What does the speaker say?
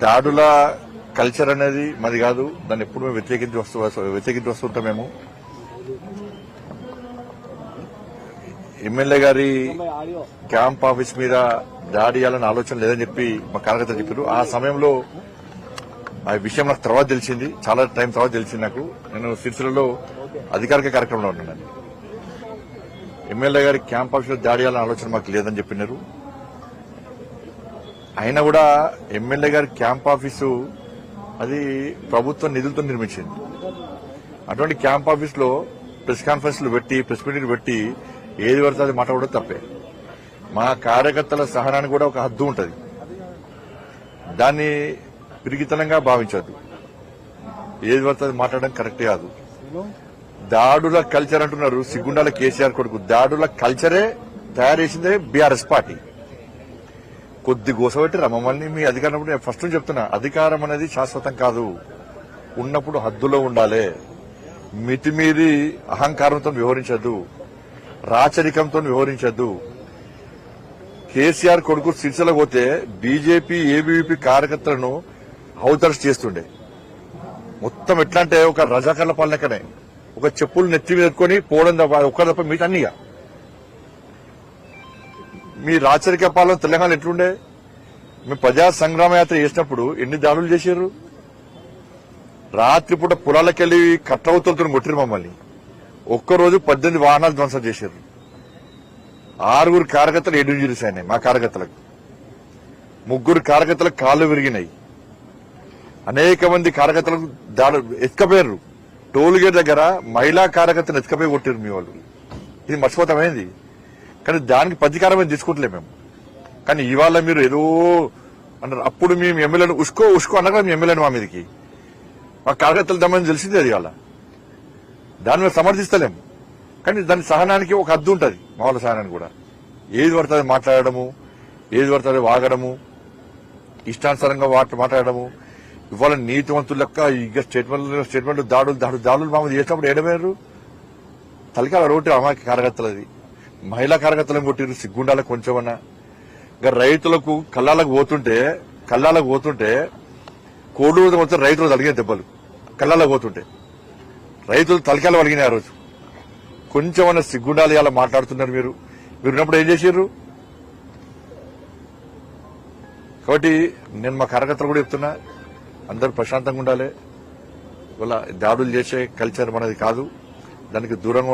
దాడుల కల్చర్ అనేది మాది కాదు. దాన్ని ఎప్పుడు మేము వ్యతిరేకించి వస్తుంటాం. మేము ఎమ్మెల్యే గారి క్యాంప్ ఆఫీస్ మీద దాడి చేయాలని ఆలోచన లేదని చెప్పి మా కార్యకర్తలు చెప్పారు. ఆ సమయంలో ఆ విషయం నాకు తర్వాత తెలిసింది, చాలా టైం తర్వాత తెలిసింది నాకు. నేను సిరిసిల్లలో అధికారిక కార్యక్రమంలో ఉన్నాను. ఎమ్మెల్యే గారి క్యాంప్ ఆఫీస్ లో దాడి చేయాలని ఆలోచన మాకు లేదని చెప్పినారు. అయినా కూడా ఎమ్మెల్యే గారి క్యాంప్ ఆఫీసు అది ప్రభుత్వం నిధులతో నిర్మించింది. అటువంటి క్యాంప్ ఆఫీస్ లో ప్రెస్ కాన్ఫరెన్స్లు పెట్టి, ప్రెస్ మీటింగ్ పెట్టి ఏది పడితే అది మాట్లాడడం తప్పే. మా కార్యకర్తల సహనానికి కూడా ఒక హద్దు ఉంటుంది. దాన్ని పిరిగితనంగా భావించద్దు. ఏది పడితే అది మాట్లాడడం కరెక్ట్ కాదు. దాడుల కల్చర్ అంటున్నారు. సిగ్గుండాల కేసీఆర్ కొడుకు దాడుల కల్చరే తయారు చేసిందే బీఆర్ఎస్ పార్టీ. కొద్ది గోసపెట్టిరా మమ్మల్ని మీ అధికారం. ఫస్ట్ చెప్తున్నా, అధికారం అనేది శాశ్వతం కాదు. ఉన్నప్పుడు హద్దులో ఉండాలి. మితిమీరి అహంకారంతో వ్యవహరించద్దు, రాచరికంతో వ్యవహరించద్దు. కేసీఆర్ కొడుకు సిరిసిల్ల పోతే బీజేపీ ఏబీవీపీ కార్యకర్తలను హౌతర్స్ చేస్తుండే. మొత్తం ఎట్లా అంటే ఒక రజాకర్ల పాలనకనే, ఒక చెప్పులు నెత్తి మీద పెట్టుకుని పోవడం తప్ప ఒక్కరు తప్ప మీట అన్నీగా. మీ రాచరిక పాలన తెలంగాణ ఎట్లుండే? మేము ప్రజా సంగ్రామ యాత్ర చేసినప్పుడు ఎన్ని దాడులు చేశారు? రాత్రిపూట పొలాలకెళ్లి కట్టవతులతో కొట్టిరు మమ్మల్ని. ఒక్కరోజు 18 వాహనాలు ధ్వంసం చేశారు. 6 కార్యకర్తలు ఎడు ఇంజరీస్ అయినాయి. మా కార్యకర్తలకు 3 కార్యకర్తలకు కాళ్లు విరిగినాయి. అనేక మంది కార్యకర్తలకు ఎత్తుకపోయారు. టోల్ గేట్ దగ్గర మహిళా కార్యకర్తలు ఎత్తుకపోయి కొట్టారు మీ వాళ్ళు. ఇది మర్చిపోతామైంది. కానీ దానికి ప్రతీకారమే తీసుకుంటలే మేము. కానీ ఇవాళ మీరు ఏదో అన్నారు. అప్పుడు మేము ఎమ్మెల్యేను ఉష్కో అనగా మీ ఎమ్మెల్యేను మా మీదకి మా కార్యకర్తలు దమ్మని తెలిసింది. అది ఇవాళ దాన్ని మేము సమర్థిస్తలేము. కానీ దాని సహనానికి ఒక హద్దు ఉంటుంది. మా వాళ్ళ సహనానికి కూడా ఏది పడుతుంది మాట్లాడము, ఏది పడుతుంది వాగడము, ఇష్టానుసారంగా మాట్లాడము. ఇవాళ నీతివంతులు లెక్క ఇక స్టేట్మెంట్ దాడులు మామూలు చేసినప్పుడు ఏడమేరు తలకాల రోడ్డు అమాయక కార్యకర్తలది. మహిళా కార్యకర్తలను కొట్టిరు. సిగ్గుండాలకు కొంచెమన్నా. ఇంకా రైతులకు కళ్ళాలకు పోతుంటే కోడూరు మొత్తం రైతులు తలిగిన దెబ్బలు కళ్ళాలకు పోతుంటే రైతులు తలకాయలు వలిగినాయి. ఆ రోజు కొంచెమన్నా సిగ్గుండాలి అలా మాట్లాడుతున్నారు. మీరు ఉన్నప్పుడు ఏం చేశారు? కాబట్టి నేను మా కార్యకర్తలు కూడా చెప్తున్నా, అందరూ ప్రశాంతంగా ఉండాలి. ఇవాళ దాడులు చేసే కల్చర్ మనది కాదు. దానికి దూరంగా